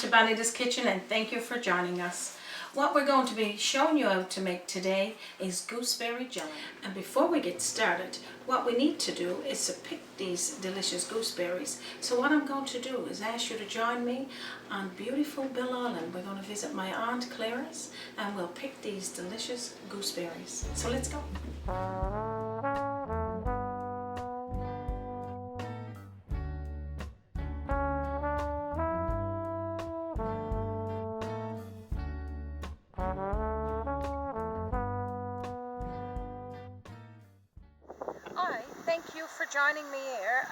to Bonita's Kitchen, and thank you for joining us. What we're going to be showing you how to make today is gooseberry jelly. And before we get started, what we need to do is to pick these delicious gooseberries. So what I'm going to do is ask you to join me on beautiful Bill Island. We're going to visit my Aunt Clara's and we'll pick these delicious gooseberries. So let's go. Hi, thank you for joining me here.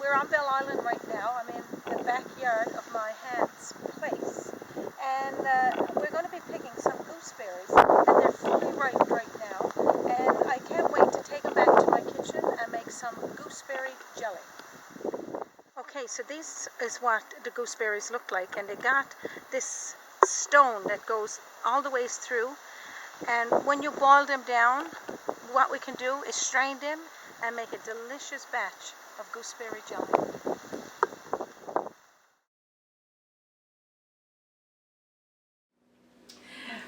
We're on Bell Island right now. I'm in the backyard of my aunt's place, and we're going to be picking some gooseberries, and they're fully ripe right now, and I can't wait to take them back to my kitchen and make some gooseberry jelly. Okay, so this is what the gooseberries look like, and they got this stone that goes all the ways through, and when you boil them down, what we can do is strain them and make a delicious batch of gooseberry jelly.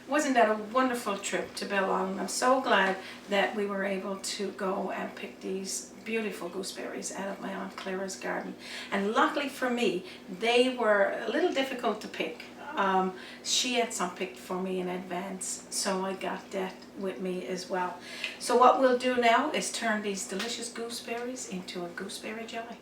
Wasn't that a wonderful trip to Bell Island? I'm so glad that we were able to go and pick these beautiful gooseberries out of my Aunt Clara's garden. And luckily for me, they were a little difficult to pick. She had some picked for me in advance, so I got that with me as well. So what we'll do now is turn these delicious gooseberries into a gooseberry jelly.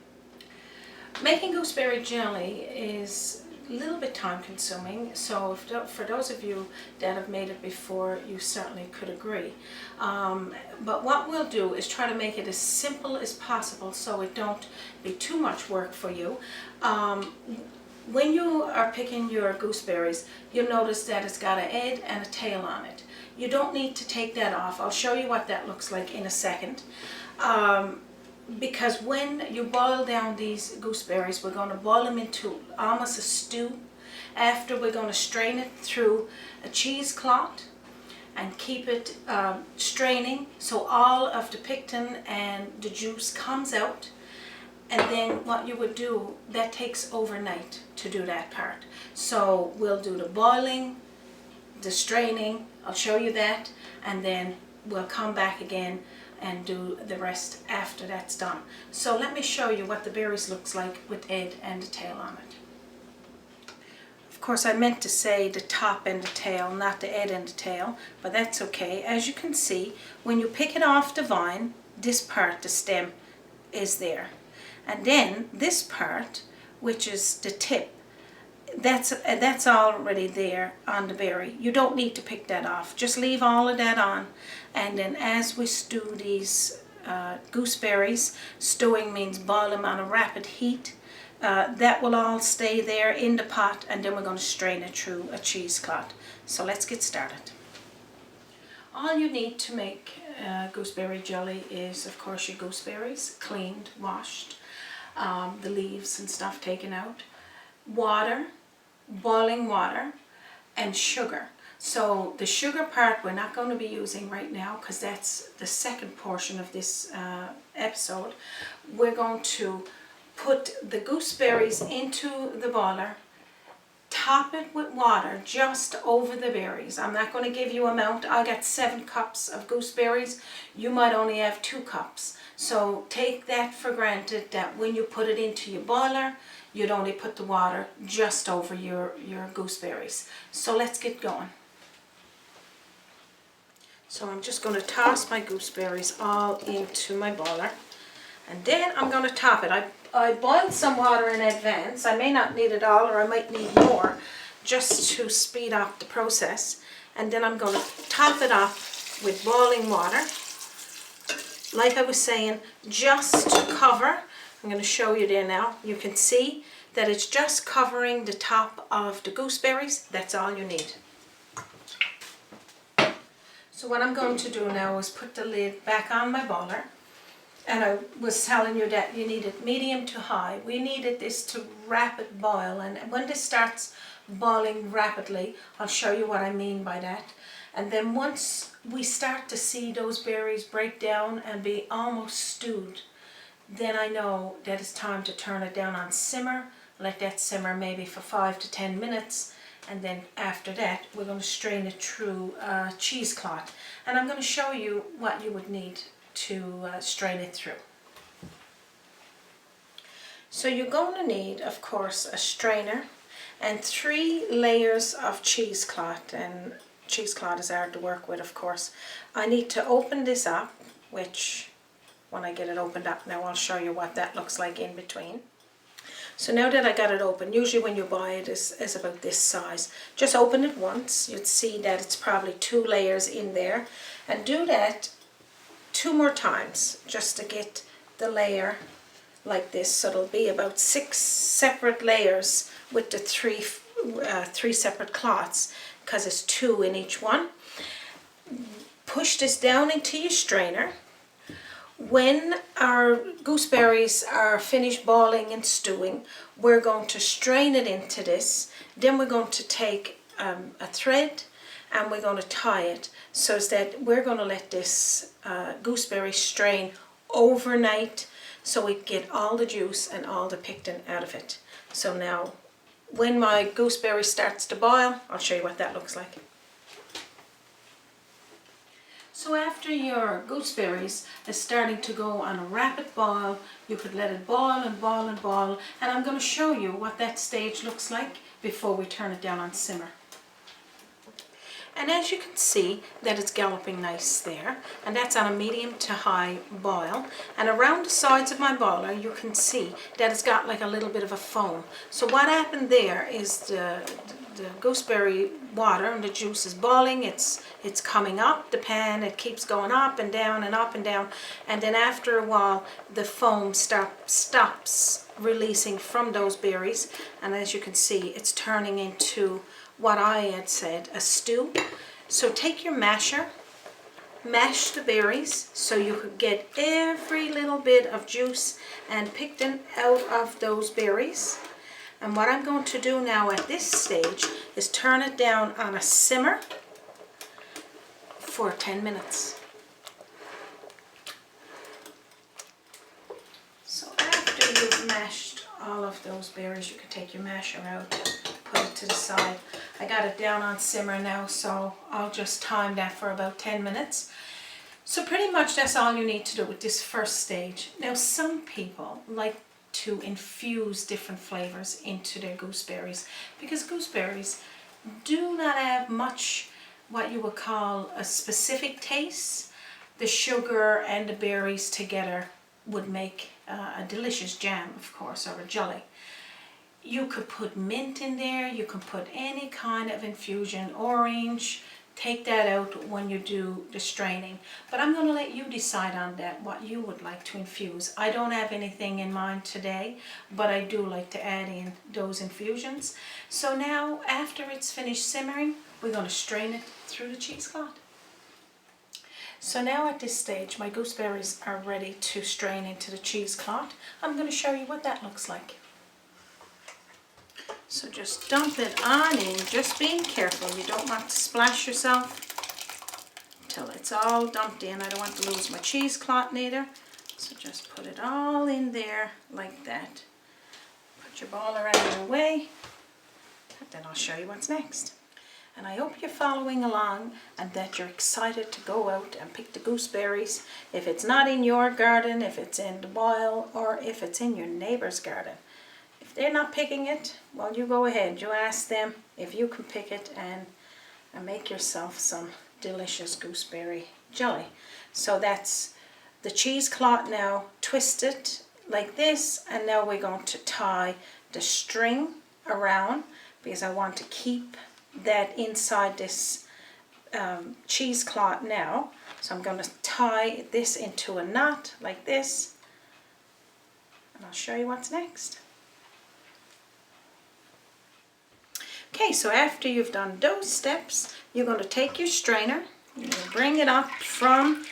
Making gooseberry jelly is a little bit time consuming, so for those of you that have made it before, you certainly could agree. But what we'll do is try to make it as simple as possible so it don't be too much work for you. When you are picking your gooseberries, you'll notice that it's got a head and a tail on it. You don't need to take that off. I'll show you what that looks like in a second. Because when you boil down these gooseberries, we're going to boil them into almost a stew. After, we're going to strain it through a cheesecloth and keep it straining so all of the pectin and the juice comes out. And then what you would do, that takes overnight to do that part. So we'll do the boiling, the straining, I'll show you that, and then we'll come back again and do the rest after that's done. So let me show you what the berries looks like with head and the tail on it. Of course, I meant to say the top and the tail, not the head and the tail, but that's okay. As you can see, when you pick it off the vine, this part, the stem, is there. And then this part, which is the tip, that's already there on the berry. You don't need to pick that off. Just leave all of that on. And then as we stew these gooseberries, stewing means boil them on a rapid heat. That will all stay there in the pot, and then we're going to strain it through a cheesecloth. So let's get started. All you need to make gooseberry jelly is, of course, your gooseberries, cleaned, washed, the leaves and stuff taken out, water, boiling water, and sugar. So the sugar part we're not going to be using right now because that's the second portion of this episode. We're going to put the gooseberries into the boiler, top it with water just over the berries. I'm not going to give you amount. I got 7 cups of gooseberries. You might only have 2 cups. So take that for granted that when you put it into your boiler, you'd only put the water just over your gooseberries. So let's get going. So I'm just going to toss my gooseberries all into my boiler. And then I'm going to top it. I boiled some water in advance. I may not need it all, or I might need more, just to speed up the process. And then I'm going to top it off with boiling water. Like I was saying, just to cover. I'm going to show you there now. You can see that it's just covering the top of the gooseberries. That's all you need. So what I'm going to do now is put the lid back on my boiler. And I was telling you that you need it medium to high. We needed this to rapid boil, and when this starts boiling rapidly, I'll show you what I mean by that. And then once we start to see those berries break down and be almost stewed, then I know that it's time to turn it down on simmer let that simmer maybe for 5 to 10 minutes, and then after that we're going to strain it through a cheesecloth, and I'm going to show you what you would need to strain it through. So you're going to need, of course, a strainer and 3 layers of cheesecloth, and cheesecloth is hard to work with, of course. I need to open this up, which when I get it opened up now I'll show you what that looks like in between. So now that I got it open, usually when you buy it is about this size. Just open it once, you'd see that it's probably 2 layers in there, and do that 2 more times just to get the layer like this. So it'll be about 6 separate layers with the 3 separate cloths, because it's 2 in each one. Push this down into your strainer. When our gooseberries are finished boiling and stewing, we're going to strain it into this. Then we're going to take a thread and we're going to tie it, so that we're going to let this gooseberry strain overnight so we get all the juice and all the pectin out of it. So now when my gooseberry starts to boil, I'll show you what that looks like. So after your gooseberries is starting to go on a rapid boil, you could let it boil and boil and boil, and I'm going to show you what that stage looks like before we turn it down on simmer. And as you can see that it's galloping nice there, and that's on a medium to high boil, and around the sides of my boiler you can see that it's got like a little bit of a foam. So what happened there is the gooseberry water and the juice is boiling, it's coming up the pan, it keeps going up and down and up and down, and then after a while the foam stops releasing from those berries, and as you can see it's turning into what I had said, a stew. So take your masher, mash the berries so you could get every little bit of juice and pectin out of those berries. And what I'm going to do now at this stage is turn it down on a simmer for 10 minutes. So after you've mashed all of those berries, you can take your masher out, put it to the side. I got it down on simmer now, so I'll just time that for about 10 minutes. So pretty much that's all you need to do with this first stage. Now some people like to infuse different flavors into their gooseberries, because gooseberries do not have much what you would call a specific taste. The sugar and the berries together would make a delicious jam, of course, or a jelly. You could put mint in there, you can put any kind of infusion, orange. Take that out when you do the straining. But I'm going to let you decide on that, what you would like to infuse. I don't have anything in mind today, but I do like to add in those infusions. So now, after it's finished simmering, we're going to strain it through the cheesecloth. So now at this stage, my gooseberries are ready to strain into the cheesecloth. I'm going to show you what that looks like. So just dump it on in, just being careful. You don't want to splash yourself until it's all dumped in. I don't want to lose my cheesecloth neither. So just put it all in there like that. Put your boiler out of the way, and then I'll show you what's next. And I hope you're following along and that you're excited to go out and pick the gooseberries. If it's not in your garden, if it's in the wild, or if it's in your neighbor's garden. If they're not picking it, well, you go ahead. You ask them if you can pick it and make yourself some delicious gooseberry jelly. So that's the cheesecloth now twisted like this, and now we're going to tie the string around because I want to keep that inside this cheesecloth now. So I'm going to tie this into a knot like this, and I'll show you what's next. Okay, so after you've done those steps, you're going to take your strainer, you're going to bring it up from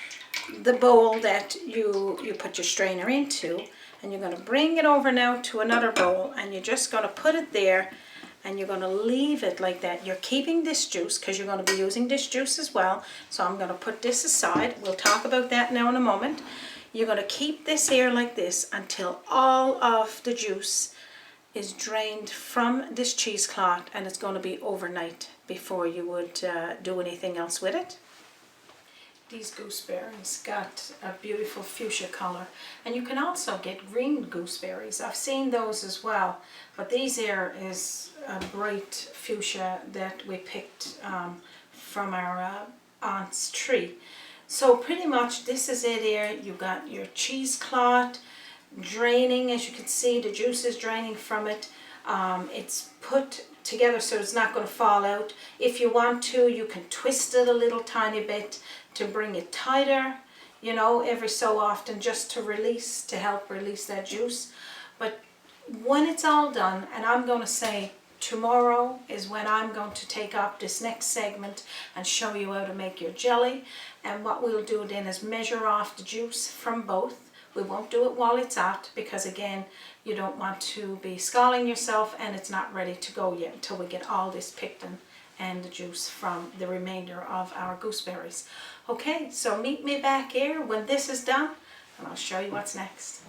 the bowl that you put your strainer into, and you're going to bring it over now to another bowl, and you're just going to put it there, and you're going to leave it like that. You're keeping this juice because you're going to be using this juice as well, so I'm going to put this aside. We'll talk about that now in a moment. You're going to keep this here like this until all of the juice is drained from this cheesecloth, and it's going to be overnight before you would do anything else with it. These gooseberries got a beautiful fuchsia color, and you can also get green gooseberries. I've seen those as well, but these here is a bright fuchsia that we picked from our aunt's tree. So pretty much this is it here. You got your cheesecloth draining, as you can see the juice is draining from it. It's put together so it's not going to fall out. If you want to, you can twist it a little tiny bit to bring it tighter, you know, every so often, just to release, to help release that juice. But when it's all done, and I'm going to say tomorrow is when I'm going to take up this next segment and show you how to make your jelly. And what we'll do then is measure off the juice from both. We won't do it while it's hot, because again, you don't want to be scalding yourself, and it's not ready to go yet until we get all this pectin and the juice from the remainder of our gooseberries. Okay, so meet me back here when this is done, and I'll show you what's next.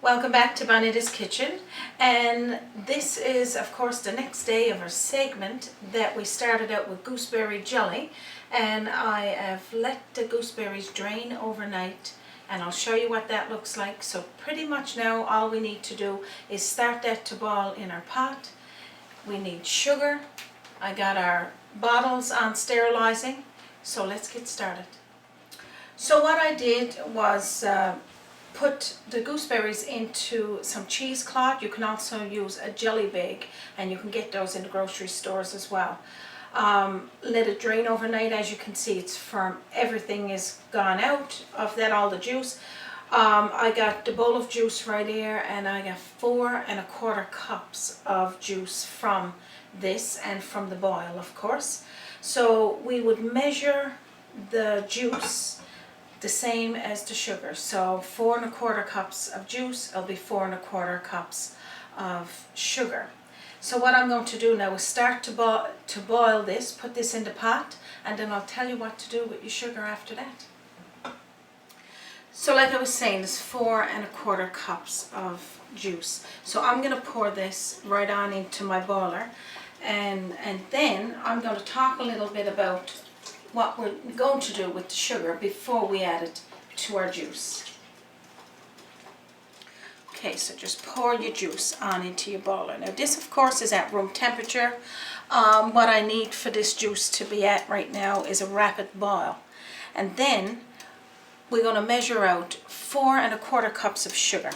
Welcome back to Bonita's Kitchen, and this is of course the next day of our segment that we started out with gooseberry jelly, and I have let the gooseberries drain overnight, and I'll show you what that looks like. So pretty much now all we need to do is start that to boil in our pot. We need sugar. I got our bottles on sterilizing, so let's get started. So what I did was put the gooseberries into some cheesecloth. You can also use a jelly bag, and you can get those in the grocery stores as well. Let it drain overnight. As you can see, it's firm. Everything is gone out of that, all the juice. I got the bowl of juice right here, and I got 4 1/4 cups of juice from this, and from the boil, of course. So we would measure the juice the same as the sugar. So 4 1/4 cups of juice, it'll be 4 1/4 cups of sugar. So what I'm going to do now is start to boil this, put this in the pot, and then I'll tell you what to do with your sugar after that. So like I was saying, there's 4 1/4 cups of juice. So I'm going to pour this right on into my boiler, and then I'm going to talk a little bit about what we're going to do with the sugar before we add it to our juice. Okay, so just pour your juice on into your boiler. Now this of course is at room temperature. What I need for this juice to be at right now is a rapid boil. And then we're going to measure out 4 1/4 cups of sugar.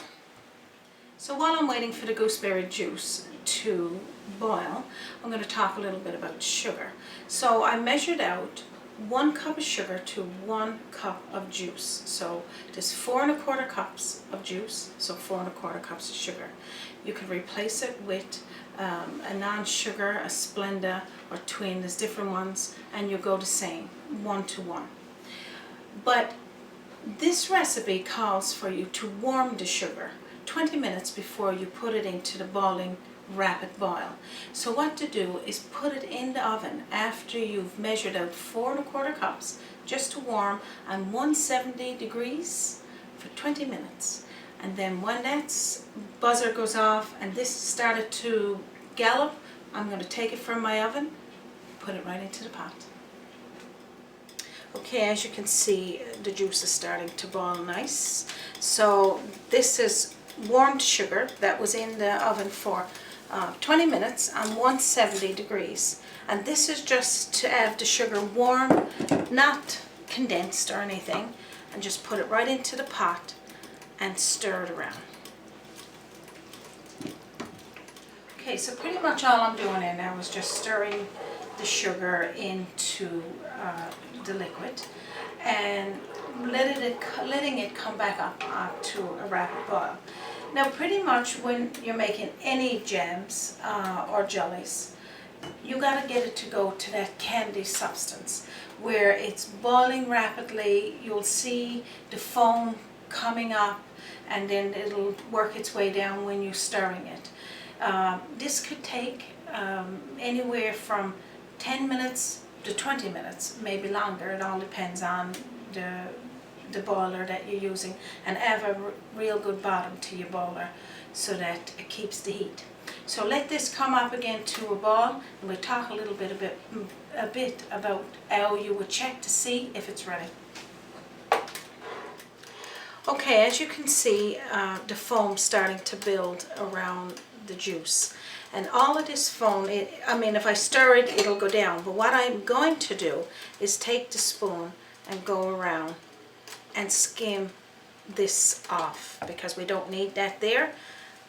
So while I'm waiting for the gooseberry juice to boil, I'm going to talk a little bit about sugar. So I measured out 1 cup of sugar to 1 cup of juice. So there's 4 1/4 cups of juice, so 4 1/4 cups of sugar. You can replace it with a non-sugar, a Splenda, or Twin. There's different ones, and you go the same, 1 to 1. But this recipe calls for you to warm the sugar 20 minutes before you put it into the boiling rapid boil. So what to do is put it in the oven after you've measured out 4 1/4 cups, just to warm on 170 degrees for 20 minutes. And then when that buzzer goes off and this started to gallop, I'm going to take it from my oven, put it right into the pot. Okay, as you can see, the juice is starting to boil nice. So this is warmed sugar that was in the oven for 20 minutes on 170 degrees, and this is just to have the sugar warm, not condensed or anything, and just put it right into the pot and stir it around. Okay, so pretty much all I'm doing here now is just stirring the sugar into the liquid and letting it come back up to a rapid boil. Now pretty much when you're making any jams or jellies, you got to get it to go to that candy substance where it's boiling rapidly. You'll see the foam coming up, and then it'll work its way down when you're stirring it. This could take anywhere from 10 minutes to 20 minutes, maybe longer. It all depends on the boiler that you're using, and have a real good bottom to your boiler so that it keeps the heat. So let this come up again to a boil, and we'll talk a bit about how you would check to see if it's ready. Okay, as you can see, the foam starting to build around the juice. And all of this foam, if I stir it, it'll go down. But what I'm going to do is take the spoon and go around and skim this off, because we don't need that there.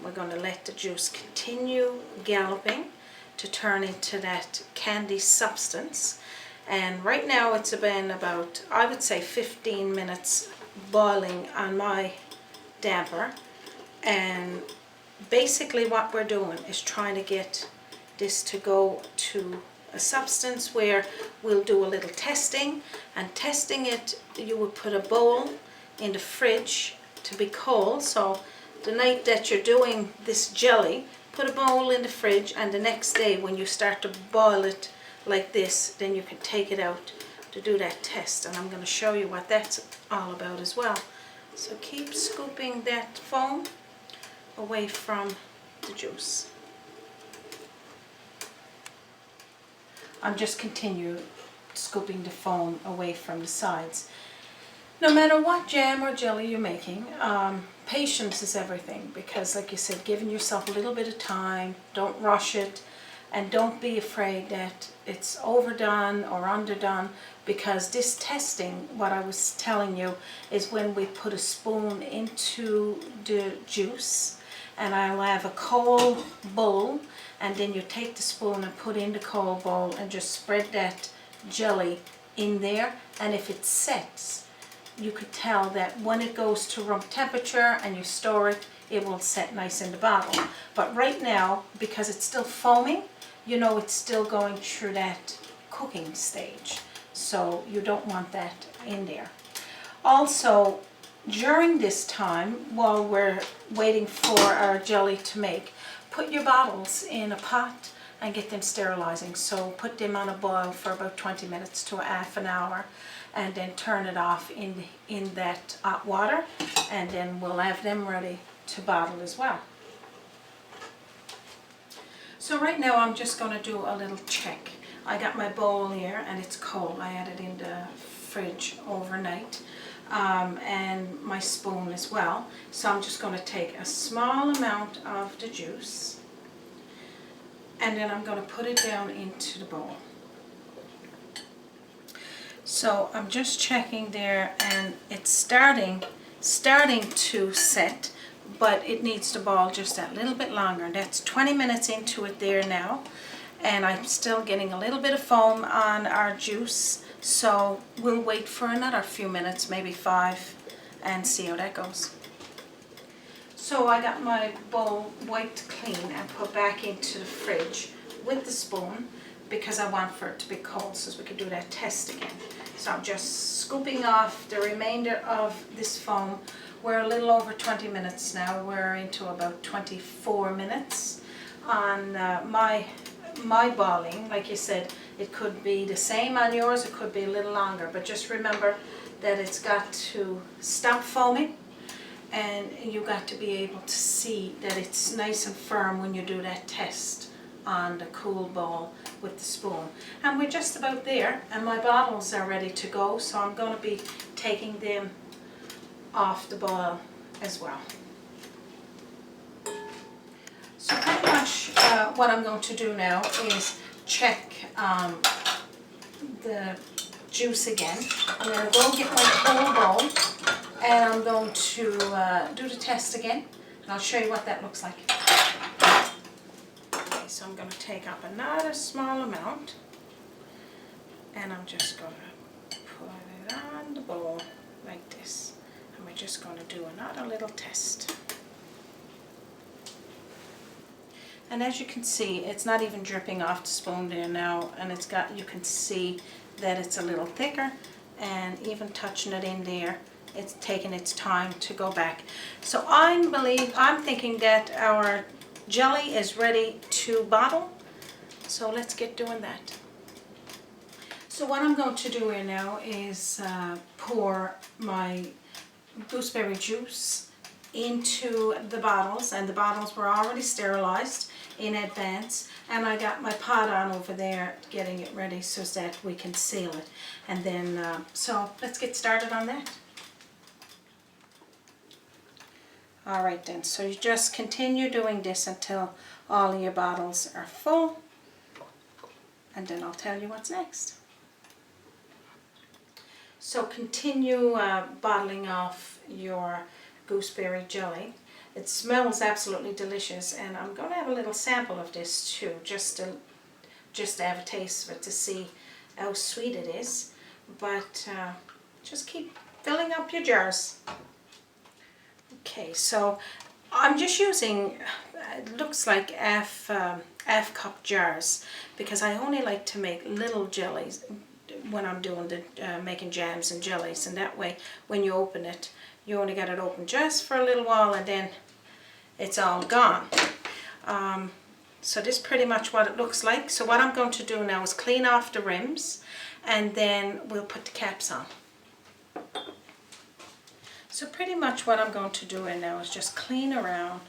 We're going to let the juice continue galloping to turn into that candy substance. And right now it's been about, I would say, 15 minutes boiling on my damper. And basically what we're doing is trying to get this to go to a substance where we'll do a little testing. And testing it, you would put a bowl in the fridge to be cold. So the night that you're doing this jelly, put a bowl in the fridge, and the next day when you start to boil it like this, then you can take it out to do that test. And I'm going to show you what that's all about as well. So keep scooping that foam away from the juice. I'm just continue scooping the foam away from the sides. No matter what jam or jelly you're making, patience is everything, because like you said, giving yourself a little bit of time, don't rush it, and don't be afraid that it's overdone or underdone, because this testing, what I was telling you, is when we put a spoon into the juice, and I'll have a cold bowl, and then you take the spoon and put in the cold bowl and just spread that jelly in there, and if it sets, you could tell that when it goes to room temperature and you store it, it will set nice in the bottle. But right now, because it's still foaming, you know it's still going through that cooking stage. So you don't want that in there. Also, during this time, while we're waiting for our jelly to make, put your bottles in a pot and get them sterilizing. So put them on a boil for about 20 minutes to a half an hour, and then turn it off in that hot water, and then we'll have them ready to bottle as well. So right now I'm just going to do a little check. I got my bowl here and it's cold. I had it in the fridge overnight, and my spoon as well. So I'm just going to take a small amount of the juice, and then I'm going to put it down into the bowl. So I'm just checking there, and it's starting to set, but it needs to boil just that little bit longer. That's 20 minutes into it there now, and I'm still getting a little bit of foam on our juice. So we'll wait for another few minutes, maybe 5, and see how that goes. So I got my bowl wiped clean and put back into the fridge with the spoon, because I want for it to be cold so we can do that test again. So I'm just scooping off the remainder of this foam. We're a little over 20 minutes now. We're into about 24 minutes on my boiling. Like you said, it could be the same on yours, it could be a little longer, but just remember that it's got to stop foaming, and you got to be able to see that it's nice and firm when you do that test on the cool bowl with the spoon. And we're just about there, and my bottles are ready to go, so I'm going to be taking them off the boil as well. So pretty much what I'm going to do now is check the juice again. I'm going to go get my cold bowl, and I'm going to do the test again, and I'll show you what that looks like. So I'm going to take up another small amount, and I'm just going to put it on the bowl like this, and we're just going to do another little test. And as you can see, it's not even dripping off the spoon there now, and it's got, you can see that it's a little thicker, and even touching it in there, it's taking its time to go back. So I'm thinking that our jelly is ready to bottle, so let's get doing that. So what I'm going to do here now is pour my gooseberry juice into the bottles, and the bottles were already sterilized in advance, and I got my pot on over there getting it ready so that we can seal it. And then so let's get started on that. Alright then, so you just continue doing this until all of your bottles are full, and then I'll tell you what's next. So continue bottling off your gooseberry jelly. It smells absolutely delicious, and I'm going to have a little sample of this too, just to have a taste of it to see how sweet it is. But just keep filling up your jars. Okay, so I'm just using, it looks like half cup jars, because I only like to make little jellies when I'm doing the making jams and jellies, and that way when you open it, you only get it open just for a little while and then it's all gone. So this is pretty much what it looks like. So what I'm going to do now is clean off the rims, and then we'll put the caps on. So pretty much what I'm going to do now is just clean around.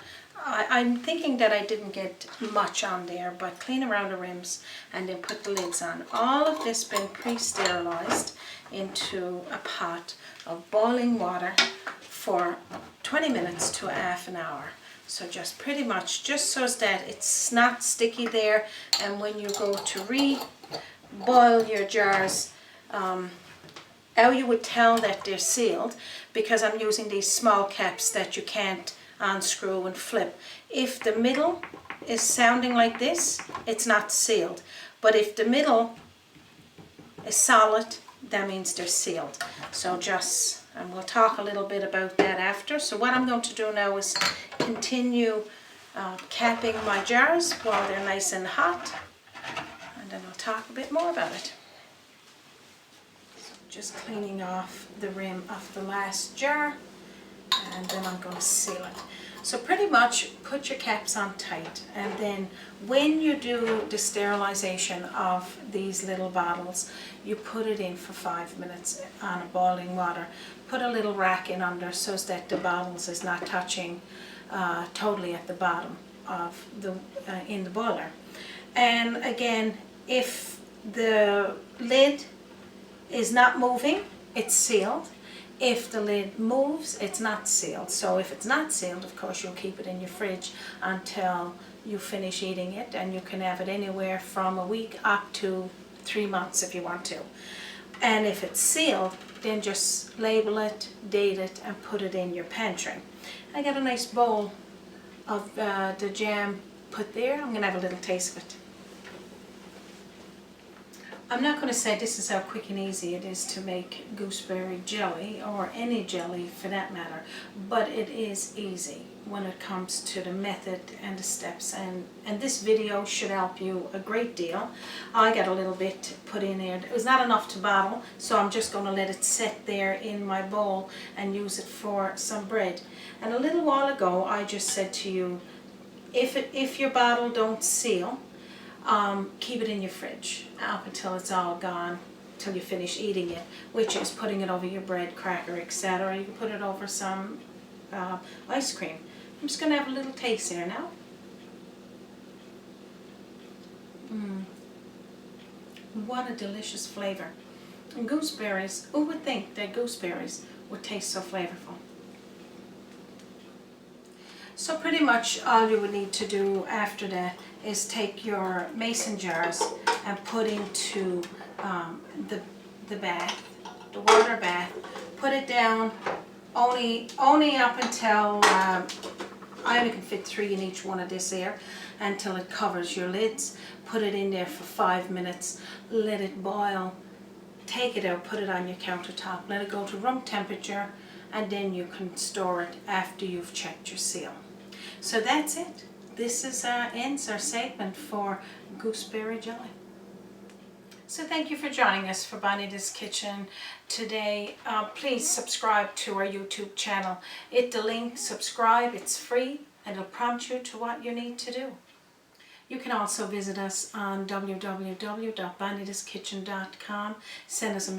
I'm thinking that I didn't get much on there, but clean around the rims and then put the lids on. All of this been pre-sterilized into a pot of boiling water for 20 minutes to a half an hour. So just pretty much just so that it's not sticky there, and when you go to re-boil your jars, how you would tell that they're sealed, because I'm using these small caps that you can't unscrew and flip. If the middle is sounding like this, it's not sealed. But if the middle is solid, that means they're sealed. So just, and we'll talk a little bit about that after. So what I'm going to do now is continue capping my jars while they're nice and hot, and then I'll talk a bit more about it. So just cleaning off the rim of the last jar, and then I'm going to seal it. So pretty much put your caps on tight, and then when you do the sterilization of these little bottles, you put it in for 5 minutes on a boiling water. Put a little rack in under so that the bottles is not touching totally at the bottom of the in the boiler. And again, if the lid is not moving, it's sealed. If the lid moves, it's not sealed. So if it's not sealed, of course, you'll keep it in your fridge until you finish eating it, and you can have it anywhere from a week up to 3 months if you want to. And if it's sealed, then just label it, date it, and put it in your pantry. I got a nice bowl of the jam put there. I'm going to have a little taste of it. I'm not going to say this is how quick and easy it is to make gooseberry jelly, or any jelly for that matter, but it is easy when it comes to the method and the steps, and this video should help you a great deal. I got a little bit put in there. It was not enough to bottle, so I'm just going to let it sit there in my bowl and use it for some bread. And a little while ago I just said to you, if your bottle don't seal, keep it in your fridge up until it's all gone, till you finish eating it, which is putting it over your bread, cracker, etc. You can put it over some ice cream. I'm just going to have a little taste here now. What a delicious flavor. And gooseberries, who would think that gooseberries would taste so flavorful? So pretty much all you would need to do after that is take your mason jars and put into the bath, the water bath. Put it down only up until I only can fit 3 in each one of this here, until it covers your lids. Put it in there for 5 minutes. Let it boil. Take it out. Put it on your countertop. Let it go to room temperature, and then you can store it after you've checked your seal. So that's it. This ends our segment for gooseberry jelly. So thank you for joining us for Bonita's Kitchen today. Please subscribe to our YouTube channel. Hit the link, subscribe, it's free, and it'll prompt you to what you need to do. You can also visit us on www.bonitaskitchen.com. Send us a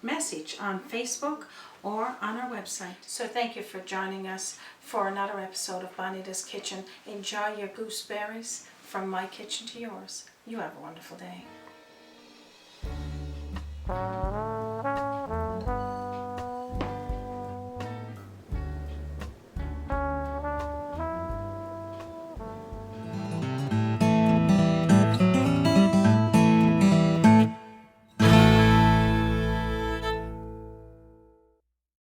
message on Facebook or on our website. So thank you for joining us for another episode of Bonita's Kitchen. Enjoy your gooseberries from my kitchen to yours. You have a wonderful day.